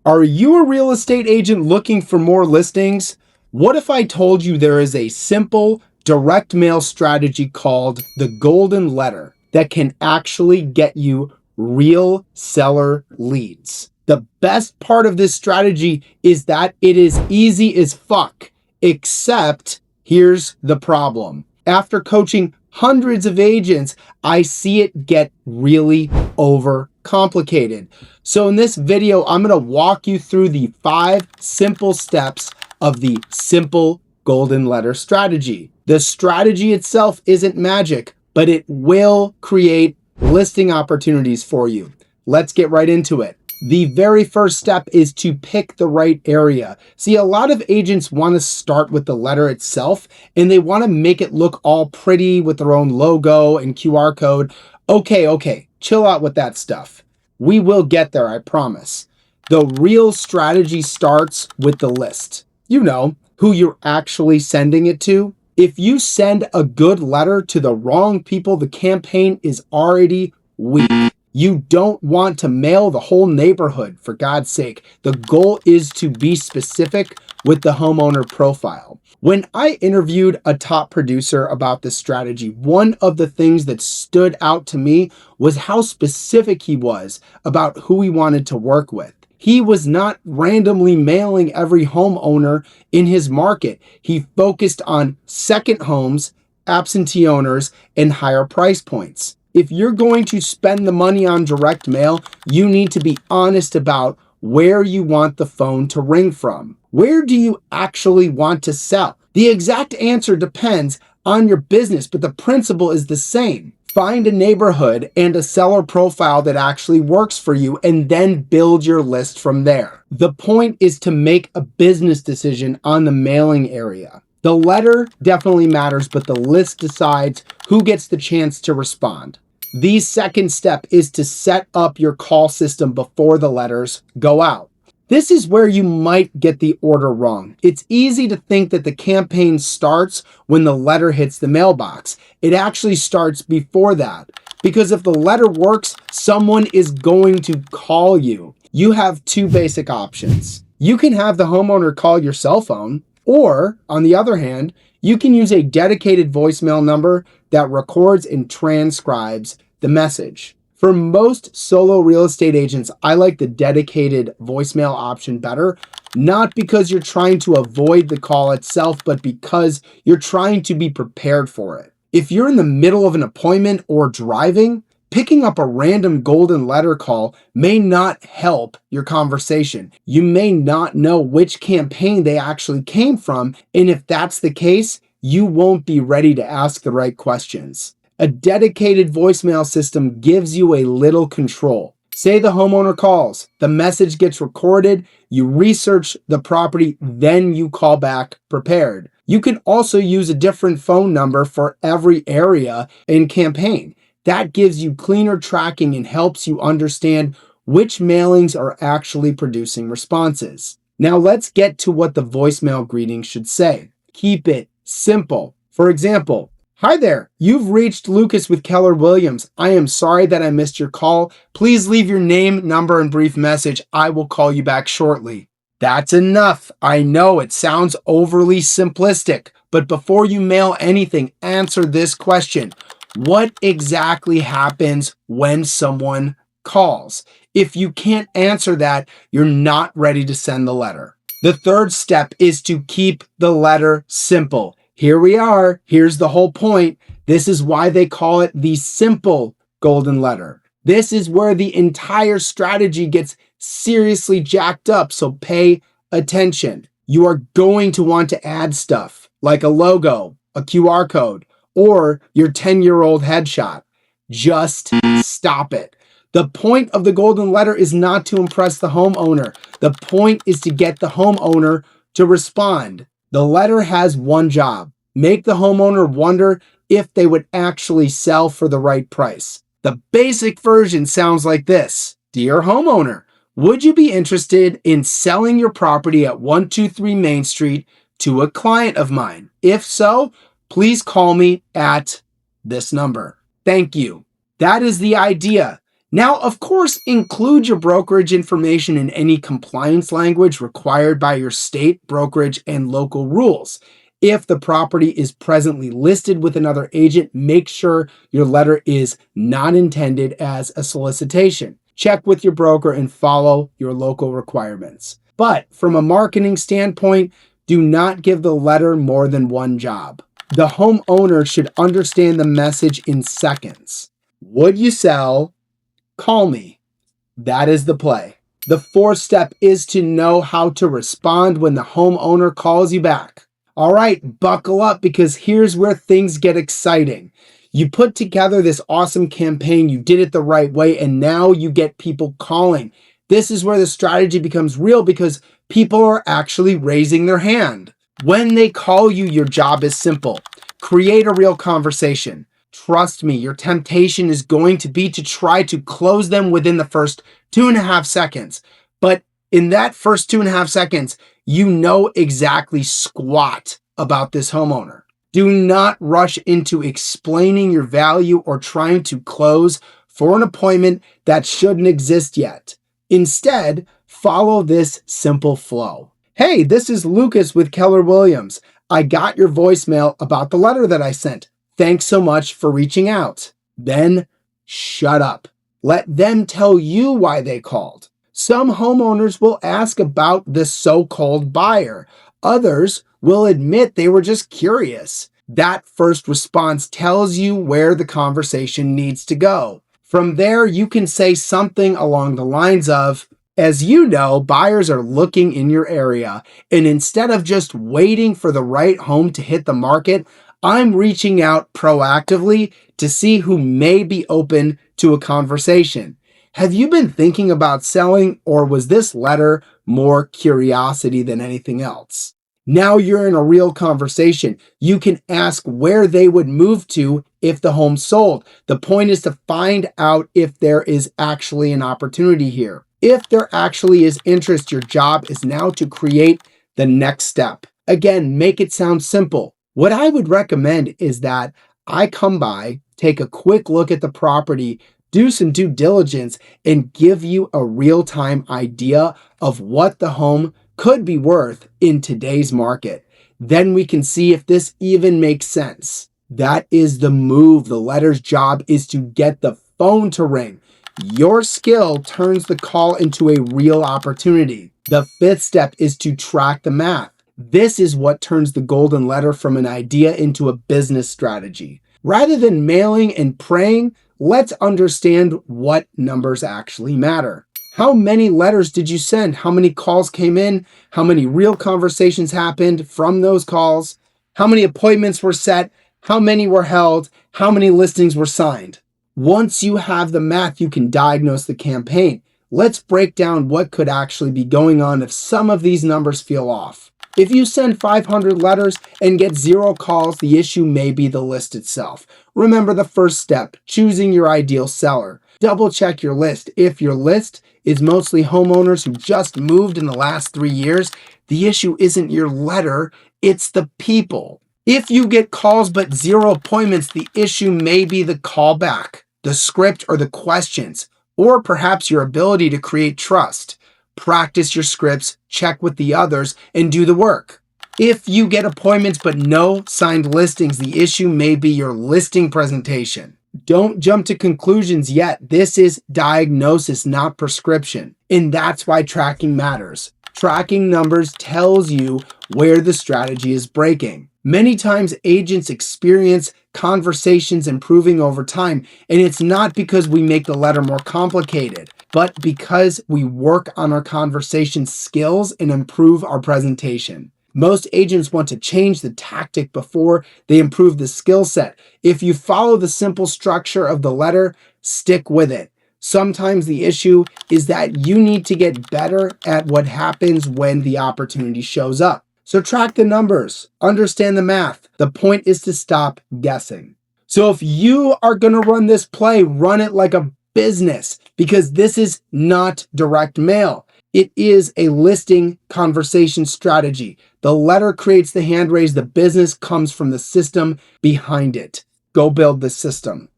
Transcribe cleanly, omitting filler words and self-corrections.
Are you a real estate agent looking for more listings? What if I told you there is a simple direct mail strategy called the Golden Letter that can actually get you real seller leads? The best part of this strategy is that it is easy as fuck, except here's the problem. After coaching hundreds of agents, I see it get really overcomplicated. So in this video, I'm going to walk you through the 5 simple steps of the simple golden letter strategy. The strategy itself isn't magic, but it will create listing opportunities for you. Let's get right into it. The very first step is to pick the right area. See, a lot of agents want to start with the letter itself and they want to make it look all pretty with their own logo and QR code. Okay, chill out with that stuff. We will get there, I promise. The real strategy starts with the list. You know, who you're actually sending it to. If you send a good letter to the wrong people, the campaign is already weak. You don't want to mail the whole neighborhood, for God's sake. The goal is to be specific with the homeowner profile. When I interviewed a top producer about this strategy, one of the things that stood out to me was how specific he was about who he wanted to work with. He was not randomly mailing every homeowner in his market. He focused on second homes, absentee owners, and higher price points. If you're going to spend the money on direct mail, you need to be honest about where you want the phone to ring from. Where do you actually want to sell? The exact answer depends on your business, but the principle is the same. Find a neighborhood and a seller profile that actually works for you and then build your list from there. The point is to make a business decision on the mailing area. The letter definitely matters, but the list decides who gets the chance to respond. The second step is to set up your call system before the letters go out. This is where you might get the order wrong. It's easy to think that the campaign starts when the letter hits the mailbox. It actually starts before that. Because if the letter works, someone is going to call you. You have 2 basic options. You can have the homeowner call your cell phone, or on the other hand, you can use a dedicated voicemail number that records and transcribes the message. For most solo real estate agents, I like the dedicated voicemail option better, not because you're trying to avoid the call itself, but because you're trying to be prepared for it. If you're in the middle of an appointment or driving, picking up a random golden letter call may not help your conversation. You may not know which campaign they actually came from, and if that's the case, you won't be ready to ask the right questions. A dedicated voicemail system gives you a little control. Say the homeowner calls, the message gets recorded, you research the property, then you call back prepared. You can also use a different phone number for every area and campaign. That gives you cleaner tracking and helps you understand which mailings are actually producing responses. Now let's get to what the voicemail greeting should say. Keep it simple. For example, "Hi there, you've reached Lucas with Keller Williams. I am sorry that I missed your call. Please leave your name, number, and brief message. I will call you back shortly." That's enough. I know it sounds overly simplistic, but before you mail anything, answer this question. What exactly happens when someone calls? If you can't answer that, you're not ready to send the letter. The third step is to keep the letter simple. Here we are. Here's the whole point. This is why they call it the simple golden letter. This is where the entire strategy gets seriously jacked up, so pay attention. You are going to want to add stuff like a logo, a QR code, or your 10-year-old headshot. Just stop it. The point of the golden letter is not to impress the homeowner. The point is to get the homeowner to respond. The letter has one job: make the homeowner wonder if they would actually sell for the right price. The basic version sounds like this. Dear homeowner, would you be interested in selling your property at 123 Main Street to a client of mine? If so, please call me at this number. Thank you. That is the idea. Now, of course, include your brokerage information in any compliance language required by your state, brokerage, and local rules. If the property is presently listed with another agent, make sure your letter is not intended as a solicitation. Check with your broker and follow your local requirements. But from a marketing standpoint, do not give the letter more than one job. The homeowner should understand the message in seconds. Would you sell? Call me. That is the play. The fourth step is to know how to respond when the homeowner calls you back. All right, buckle up because here's where things get exciting. You put together this awesome campaign, you did it the right way, and now you get people calling. This is where the strategy becomes real because people are actually raising their hand. When they call you, your job is simple. Create a real conversation. Trust me, your temptation is going to be to try to close them within the first 2.5 seconds. But in that first 2.5 seconds, you know exactly squat about this homeowner. Do not rush into explaining your value or trying to close for an appointment that shouldn't exist yet. Instead, follow this simple flow. Hey, this is Lucas with Keller Williams. I got your voicemail about the letter that I sent. Thanks so much for reaching out. Then shut up. Let them tell you why they called. Some homeowners will ask about the so-called buyer. Others will admit they were just curious. That first response tells you where the conversation needs to go. From there, you can say something along the lines of, as you know, buyers are looking in your area, and instead of just waiting for the right home to hit the market, I'm reaching out proactively to see who may be open to a conversation. Have you been thinking about selling, or was this letter more curiosity than anything else? Now you're in a real conversation. You can ask where they would move to if the home sold. The point is to find out if there is actually an opportunity here. If there actually is interest, your job is now to create the next step. Again, make it sound simple. What I would recommend is that I come by, take a quick look at the property, do some due diligence, and give you a real-time idea of what the home could be worth in today's market. Then we can see if this even makes sense. That is the move. The letter's job is to get the phone to ring. Your skill turns the call into a real opportunity. The fifth step is to track the math. This is what turns the golden letter from an idea into a business strategy. Rather than mailing and praying, let's understand what numbers actually matter. How many letters did you send? How many calls came in? How many real conversations happened from those calls? How many appointments were set? How many were held? How many listings were signed? Once you have the math, you can diagnose the campaign. Let's break down what could actually be going on if some of these numbers feel off. If you send 500 letters and get 0 calls, the issue may be the list itself. Remember the first step, choosing your ideal seller. Double check your list. If your list is mostly homeowners who just moved in the last 3 years, the issue isn't your letter, it's the people. If you get calls but 0 appointments, the issue may be the callback, the script, or the questions, or perhaps your ability to create trust. Practice your scripts, check with the others, and do the work. If you get appointments but no signed listings, the issue may be your listing presentation. Don't jump to conclusions yet. This is diagnosis, not prescription. And that's why tracking matters. Tracking numbers tells you where the strategy is breaking. Many times agents experience conversations improving over time, and it's not because we make the letter more complicated, but because we work on our conversation skills and improve our presentation. Most agents want to change the tactic before they improve the skill set. If you follow the simple structure of the letter, stick with it. Sometimes the issue is that you need to get better at what happens when the opportunity shows up. So track the numbers, understand the math. The point is to stop guessing. So if you are going to run this play, run it like a business, because this is not direct mail. It is a listing conversation strategy. The letter creates the hand raise. The business comes from the system behind it. Go build the system.